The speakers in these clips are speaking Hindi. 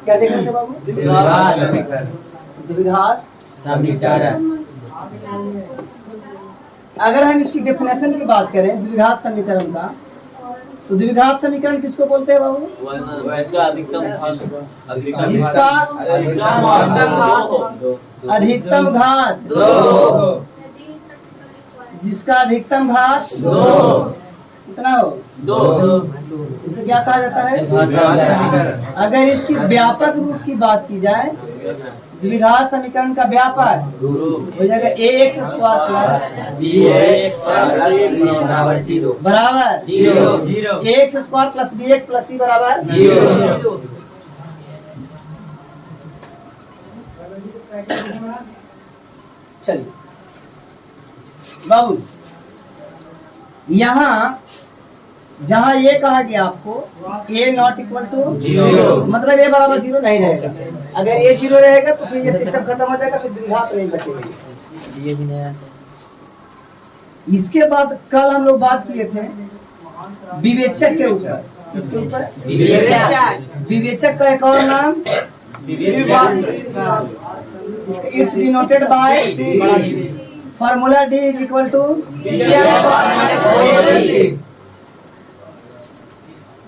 क्या देखना है बाबू? द्विघात समीकरण। अगर हम इसकी डेफिनेशन की बात करें द्विघात समीकरण का, तो द्विघात समीकरण किसको बोलते हैं बाबू? जिसका अधिकतम घात दो, जिसका अधिकतम घात दो, कितना हो? दो। इसे क्या कहा जाता है? अगर इसकी व्यापक रूप की बात की जाए, द्विघात समीकरण का व्यापक हो जाएगा ax स्क्वायर प्लस बराबर ax square plus bx plus c बराबर 0। चलिए बाबू, यहाँ जहाँ ये कहा गया आपको a नॉट इक्वल टू 0, मतलब a बराबर 0 नहीं रहेगा। अगर a 0 रहेगा तो फिर ये सिस्टम खत्म हो जाएगा, फिर द्विघात नहीं बचेगा। इसके बाद कल हम लोग बात किए थे विवेचक के ऊपर। इसके ऊपर विवेचक का एक और नाम it's denoted by formula d is equal to.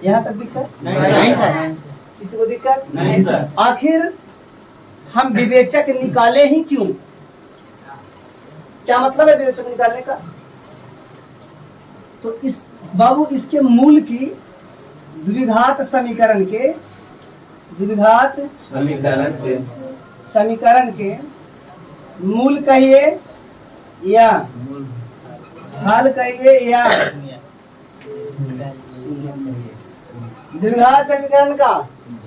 यहाँ तक दिक्कत नहीं सर? किसी को दिक्कत नहीं सर? आखिर हम विवेचक निकाले ही क्यों? क्या मतलब है विवेचक निकालने का? तो इस बाबू इसके मूल की द्विघात समीकरण के मूल कहिए या हल कहिए या द्विघात समीकरण का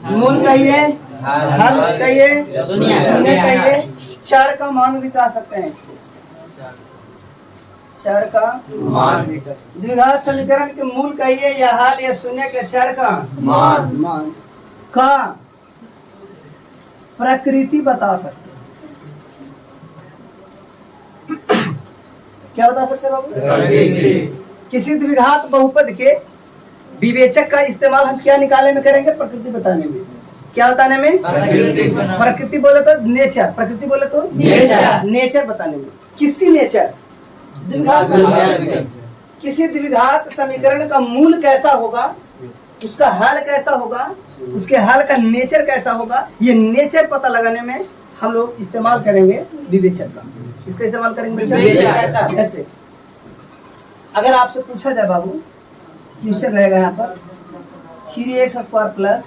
मूल कहिए, हल कहिए, शून्य कहिए, चर का मान भी कह सकते हैं इसको, चर का मान। द्विघात समीकरण के मूल कहिए या हल या शून्य के चर का मान का प्रकृति बता सकते हैं। क्या बता सकते हैं बाबू? किसी द्विघात बहुपद के विवेचक का इस्तेमाल हम क्या निकालने में करेंगे? प्रकृति बताने में। क्या बताने में? प्रकृति बोले तो नेचर, प्रकृति बोले तो नेचर बताने में। किसकी नेचर? द्विघात। किसी द्विघात समीकरण का मूल कैसा होगा, उसका हल कैसा होगा, उसके हल का नेचर कैसा होगा, ये नेचर पता लगाने में हम लोग इस्तेमाल करेंगे विवेचक का। इसका इस्तेमाल करेंगे कैसे? अगर आपसे पूछा जाए बाबू, क्वेश्चन रहेगा यहाँ पर 3x स्क्वायर प्लस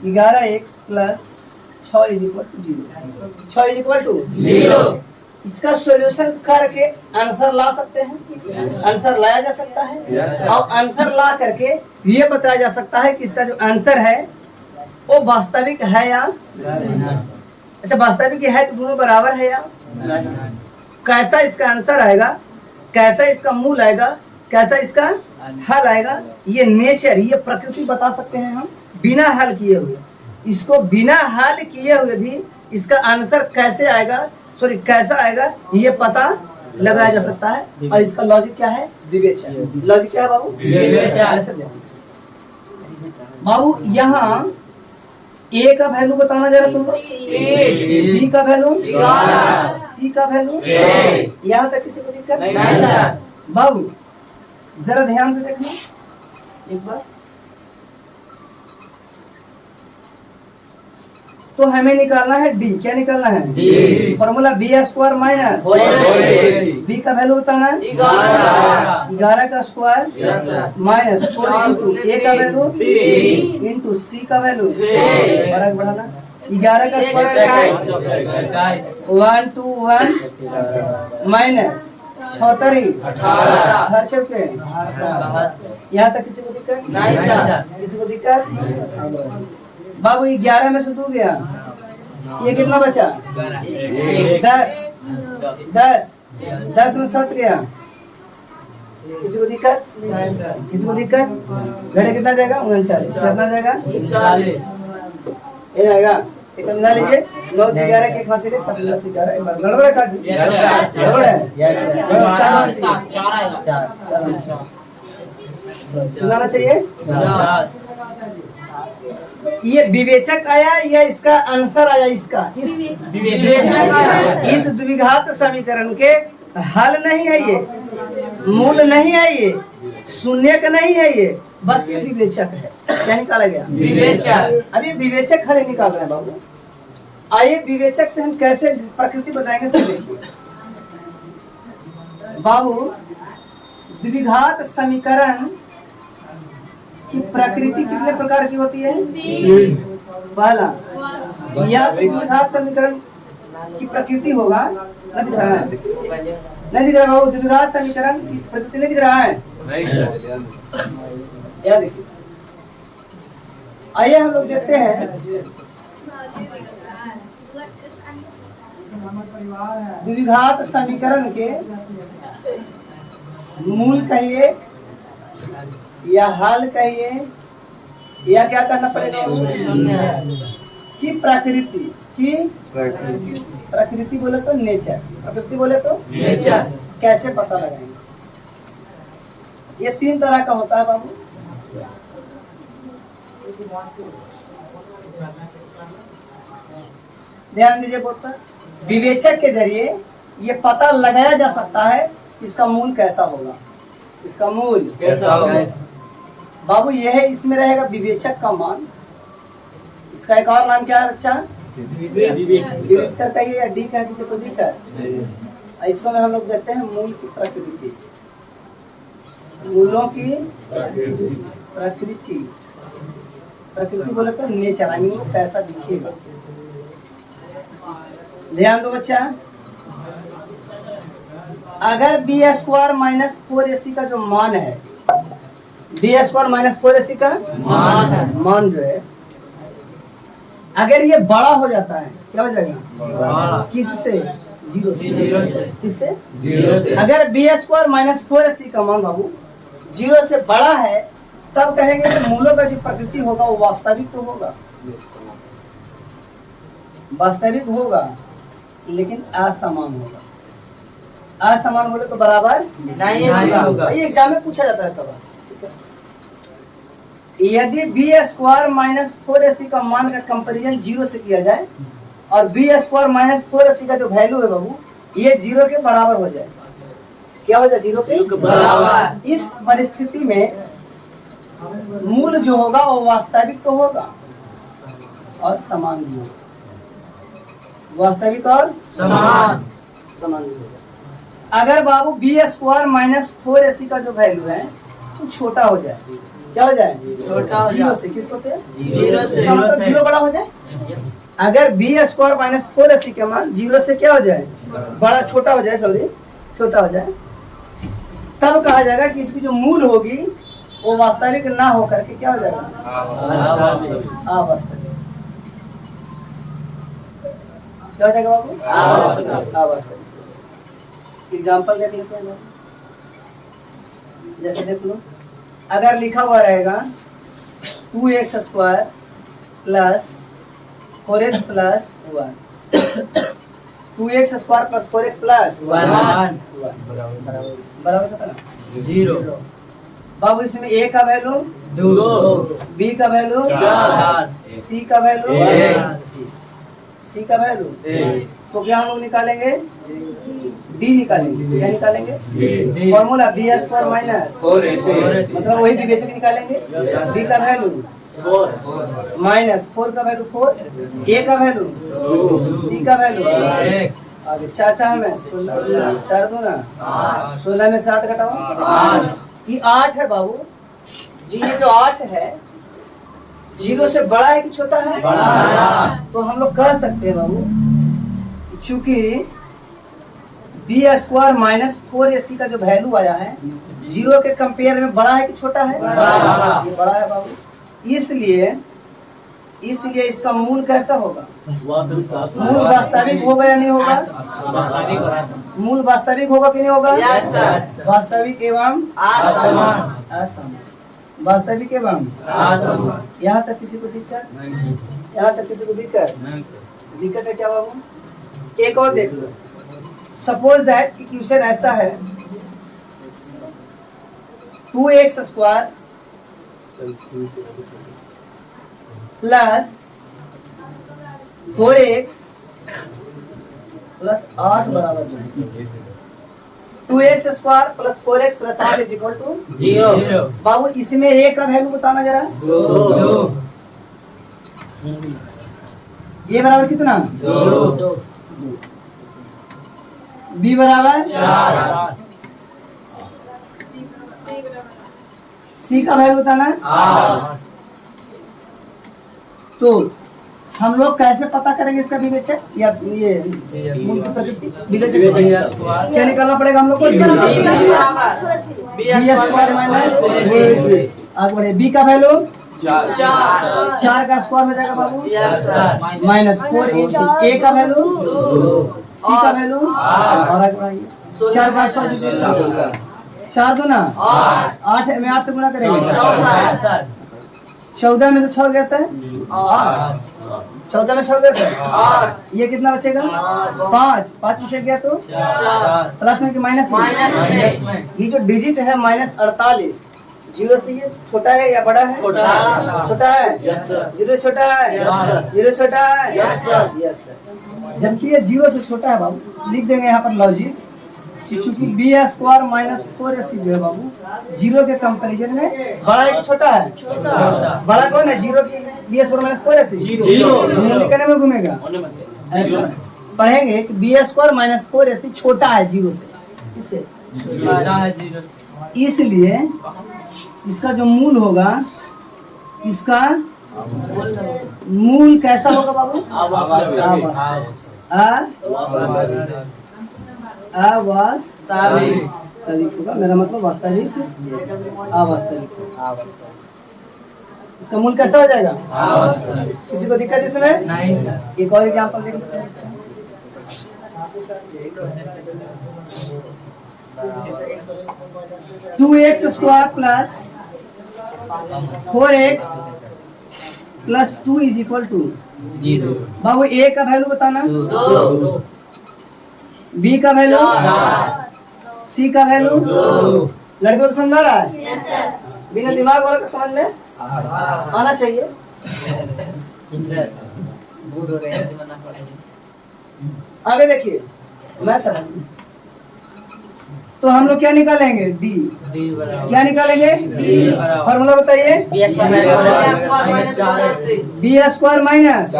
11x प्लस 6 is equal to 0, 6 is equal to 0। इसका सॉल्यूशन करके आंसर ला सकते हैं, आंसर लाया जा सकता है और आंसर ला करके ये बताया जा सकता है कि इसका जो आंसर है वो वास्तविक है या अच्छा वास्तविक है तो दोनों बराबर है या कैसा इसका आंसर आएगा, कैसा इसका मूल आएगा, कैसा इसका हल आएगा, ये नेचर, ये प्रकृति बता सकते हैं हम बिना हल किए हुए। इसको बिना हल किए हुए भी इसका आंसर कैसे आएगा, सॉरी कैसा आएगा, ये पता लगाया जा सकता है। और इसका लॉजिक क्या है? विवेचन। लॉजिक क्या है बाबू? विवेचन। बाबू यहाँ ए का वैल्यू बताना जरा तुम लोग, बी का वैल्यू, सी का वैल्यू, यहाँ तक किसी को दिक्कत नहीं? बाबू जरा ध्यान से देखना एक बार। तो हमें निकालना है डी। क्या निकालना है? Formula B square minus B का वैल्यू बताना है 11 का स्क्वायर माइनस 4 इंटू ए का वैल्यू इंटू सी का वैल्यू, फर्क बढ़ाना 11 का स्क्वायर 1 2 1 माइनस 76 18 के यहाँ तक किसी को दिक्कत नहीं सर? किसी को दिक्कत? बाबू 11 में से 2 गया, ये कितना बचा? 10 10 में 7 गया, किसी को दिक्कत? किसी को दिक्कत? घटे कितना जाएगा? 39। कितना जाएगा? 40। ये रहेगा, एक मिला लीजिए 9 11 के खांसी ले 7 10 11 एक बार गड़बड़ है काजी, गड़बड़ है 4 कितना चाहिए? 50। ये विवेचक आया या इसका आंसर आया? इसका इस इस द्विघात समीकरण के हल नहीं है ये, मूल नहीं है ये, शून्यक नहीं है ये, बस ये विवेचक है। क्या निकाला गया? विवेचक। अब ये विवेचक हल निकाल रहे हैं बाबू। आइए विवेचक से हम कैसे प्रकृति बताएंगे सब देखिए बाबू। द्विघात समीकरण की प्रकृति कितने प्रकार की होती है? पहला, या तो द्विघात समीकरण की प्रकृति होगा, नहीं दिख रहा है, नहीं दिख रहा बाबू, द्विघात समीकरण की प्रकृति नहीं दिख रहा है, या देखिए। आइए हम लोग देखते हैं द्विघात समीकरण के मूल कहिए या हल कहिए या क्या करना पड़ेगा? कि प्रकृति बोले तो नेचर, प्रकृति बोले तो नेचर कैसे पता लगाएंगे? ये तीन तरह का होता है बाबू। ध्यान दीजिए बोर्ड पर। विवेचक के जरिए ये पता लगाया जा सकता है इसका मूल कैसा होगा, इसका मूल कैसा होगा बाबू। ये है, इसमें रहेगा विवेचक का मान। इसका एक और नाम क्या है बच्चा? विवेक कर कहिए या डी कह दीजिए, कोई दिक्कत? इसको में हम लोग देखते हैं मूल की प्रकृति, मूलों की प्रकृति। प्रकृति बोले तो नेचर, आई मीन वो कैसा दिखेगा। ध्यान दो बच्चा, अगर बी स्क्वायर माइनस 4ac का जो मान है, बी स्क्वायर माइनस 4ac का मान जो है, अगर ये बड़ा हो जाता है, क्या हो जाएगा? किससे? जीरो से। किससे? जीरो से। अगर बी स्क्वायर माइनस 4ac का मान बाबू जीरो से बड़ा है, तब कहेंगे कि मूलों का जो प्रकृति होगा वो वास्तविक तो होगा, वास्तविक होगा लेकिन असमान होगा। असमान बोले तो बराबर नहीं होगा। ये एग्जाम में पूछा जाता है सवाल। यदि बी स्क्वायर माइनस 4ac का मान का कंपेरिजन जीरो से किया जाए और बी स्क्वायर माइनस 4ac का जो वैल्यू है बाबू ये जीरो के बराबर हो जाए, क्या हो जाए? जीरो के बराबर। इस परिस्थिति में मूल जो होगा वो वास्तविक तो होगा और समान भी होगा, वास्तविक और समान भी होगा। अगर बाबू बी स्क्वायर माइनस 4ac का जो वैल्यू है वो छोटा हो जाए, क्या हो जाए? छोटा। जीरो से, किसको से? जीरो से। मतलब जीरो बड़ा हो जाए। अगर बी स्क्वायर माइनस 4ac का मान जीरो से क्या हो जाए? बड़ा, छोटा हो जाए, सॉरी छोटा हो जाए, तब कहा जाएगा कि इसकी जो मूल होगी वो वास्तविक ना हो करके क्या हो जाएगा? अवास्तविक। क्या हो जाएगा बाबू? अवास्तविक। एग्जाम्पल देख लेते हैं। जैसे देख लो, अगर लिखा हुआ रहेगा 2x square plus 4x plus 1, 2x square plus 4x plus 1 बराबर कितना? 0। बाबू इसमें a का वैल्यू 2, b का वैल्यू 4, c का वैल्यू 1, तो क्या हम लोग निकालेंगे? d निकालेंगे। क्या निकालेंगे? Formula B square minus 4ac, मतलब वही विवेचक निकालेंगे। b का वैल्यू 4 माइनस 4 का वैल्यू 4, a का वैल्यू 2, c का वैल्यू 1। आगे 4 में 16, 4 दूना 16 में 60 घटाओ 8। ये 8 है बाबू जी। ये जो 8 है जीरो से बड़ा है कि छोटा है? बड़ा। तो हम लोग कह सकते हैं बाबू चूंकि बी स्क्वायर माइनस 4ac का जो वैल्यू आया है जीरो के कंपेयर में बड़ा है कि छोटा है? बड़ा। ये बड़ा है बाबू, इसलिए इसका मूल कैसा होगा? मूल वास्तविक होगा या नहीं होगा? मूल वास्तविक होगा कि नहीं होगा? वास्तविक एवं असमान। वास्तविक एवं असमान। यहाँ तक किसी को दिक्कत? यहाँ तक किसी को दिक्कत? दिक्कत है क्या बाबू? एक और देख लो। सपोज दैट कि क्वेश्चन ऐसा है 2x square plus 4x plus 8 बराबर 2x square plus 4x plus 8 is equal to 0। बाबू इसमें a का वैल्यू बताना जरा। 2। a बराबर कितना? 2। b बराबर 4। c का वैल्यू बताना है 8। तो हम लोग कैसे पता करेंगे इसका विवेचक या ये मूल की प्रकृति? विवेचक क्या निकालना पड़ेगा हम लोग को? b स्क्वायर माइनस आगे बढ़े। b का वैल्यू 4 का स्क्वायर हो जाएगा बाबू माइनस 4। a का वैल्यू 2। c का वैल्यू और आगे बढ़ाइए 4 का स्क्वायर 4 दूना 8 में 8 से गुना करेंगे 14 में से 6 गिरता है 8। 14 में 6 गिरता है ये कितना बचेगा 5 में से गया तो प्लस में कि माइनस में? ये जो डिजिट है -48 जीरो से ये छोटा है या बड़ा है? छोटा है। जीरो छोटा है। जीरो छोटा है। Yes sir. जबकि ये जीरो से छोटा है बाबू लिख देंगे यहाँ पर लॉजिक। चूंकि बी स्क्वायर माइनस 4ac जो है बाबू जीरो के कंपैरिजन में बड़ा है कि छोटा है? बड़ा कौन है? जीरो की बी स्क्वायर माइनस 4ac करने में घूमेगा। ऐसा पढ़ेंगे कि बी स्क्वायर माइनस 4ac छोटा है जीरो से, इससे इसलिए इसका जो मूल होगा इसका मूल कैसा होगा बाबू? अवास्तविक होगा। मेरा मतलब वास्तविक अवास्तविक। इसका मूल कैसा हो जाएगा? किसी को दिक्कत इसमें? नहीं। एक और एग्जांपल देख लेते हैं। 2x square plus 4x plus 2 is equal to 0। बाबू a का वैल्यू बताना 2। b का वैल्यू 4। c का वैल्यू 2। लड़कों को समझ आ रहा है? Yes sir. बिना दिमाग वाला को समझ में आना चाहिए। आगे देखिए मैं तो हम लोग क्या निकालेंगे? डी क्या निकालेंगे? फॉर्मूला बताइए। बी स्क्वायर माइनस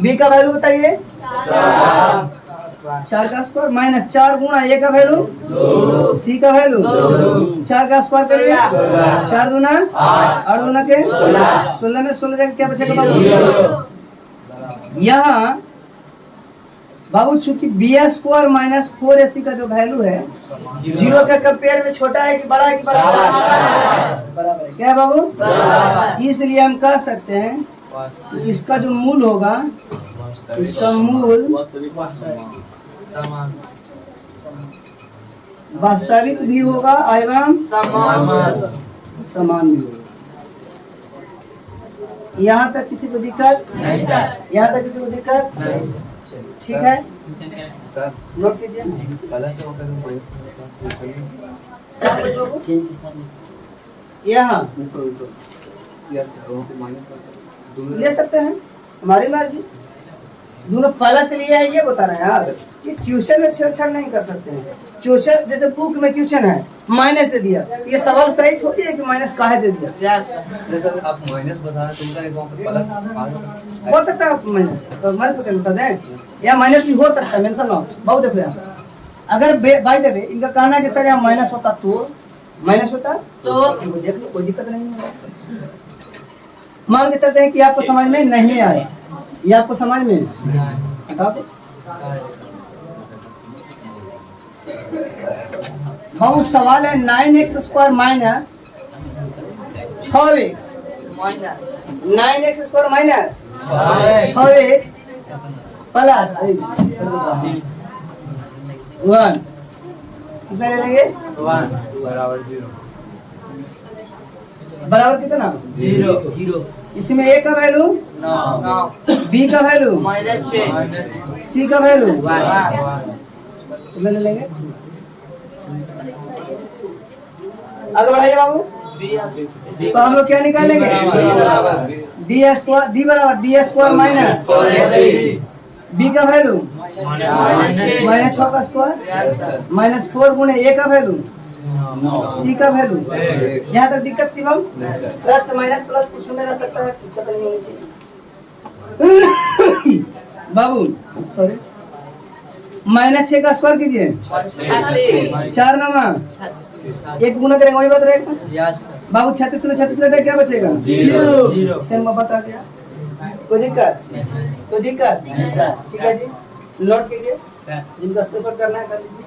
बी का वैल्यू बताइए 4 का स्क्वायर माइनस 4 गुणा a का वैल्यू 2। c का वैल्यू 4 का स्क्वायर करिए 4 दूना 8 दूना के 16 में 16 जाकर क्या बचेगा बाबू? यहाँ बाबू चूंकि बी स्क्वायर माइनस 4ac का जो वैल्यू है जीरो के कंपेयर में छोटा है कि बड़ा है कि बराबर है? क्या है बाबू? इसलिए हम कह सकते हैं इसका जो मूल होगा इसका मूल वास्तविक भी होगा एवं समान भी होगा। यहाँ तक किसी को दिक्कत? यहाँ तक किसी को दिक्कत? ठीक है नोट कीजिए। यहाँ ले सकते हैं हमारी मर्जी। दोनों पहला से लिया है ये बता रहे हैं यार। ये ट्यूशन में छेड़छाड़ नहीं कर सकते हैं। ट्यूशन जैसे बुक में क्वेश्चन है माइनस दे दिया, ये सवाल सही थोड़ी है कि माइनस काहे दे दिया? जैसे आप माइनस बता रहे हैं हो सकता है माइनस बता दें या माइनस भी हो सकता है। मेंशन नोट बहुत देख रहे हैं। अगर बाय द वे इनका कहना है कि सर यहाँ माइनस होता तो माइनस होता तो देख लो कोई दिक्कत नहीं है। मान के चलते हैं कि आपको समझ में नहीं आए, ये आपको समझ में हटा दो। बहुत सवाल है 9x square minus 6x 9x square minus 6x plus 1 कितना ले लेंगे? 1 बराबर 0 बराबर कितना? 0। इसमें a का वैल्यू 9 b का वैल्यू -6 c का वैल्यू 1 ले लेंगे। आगे बढ़ाइए बाबू। तो हम लोग क्या निकालेंगे? डी बराबर बी स्क्वायर माइनस बी का वैल्यू माइनस 6 का स्क्वायर माइनस 4 गुणे ए का वैल्यू सी का वैल्यू। यहाँ तक दिक्कत शिवम? प्लस माइनस प्लस कुछ में रह सकता है, दिक्कत नहीं होनी चाहिए। बाबू सॉरी माइनस 6 का स्क्वायर कीजिए 4 नमा 1 गुना करेंगे वही बात रहेगा। बाबू 36 में 36 घटे क्या बचेगा? 0। सेम बता गया। कोई दिक्कत? कोई दिक्कत? ठीक है जी, नोट कीजिए, जिनका स्क्रीनशॉट करना है कर लीजिए।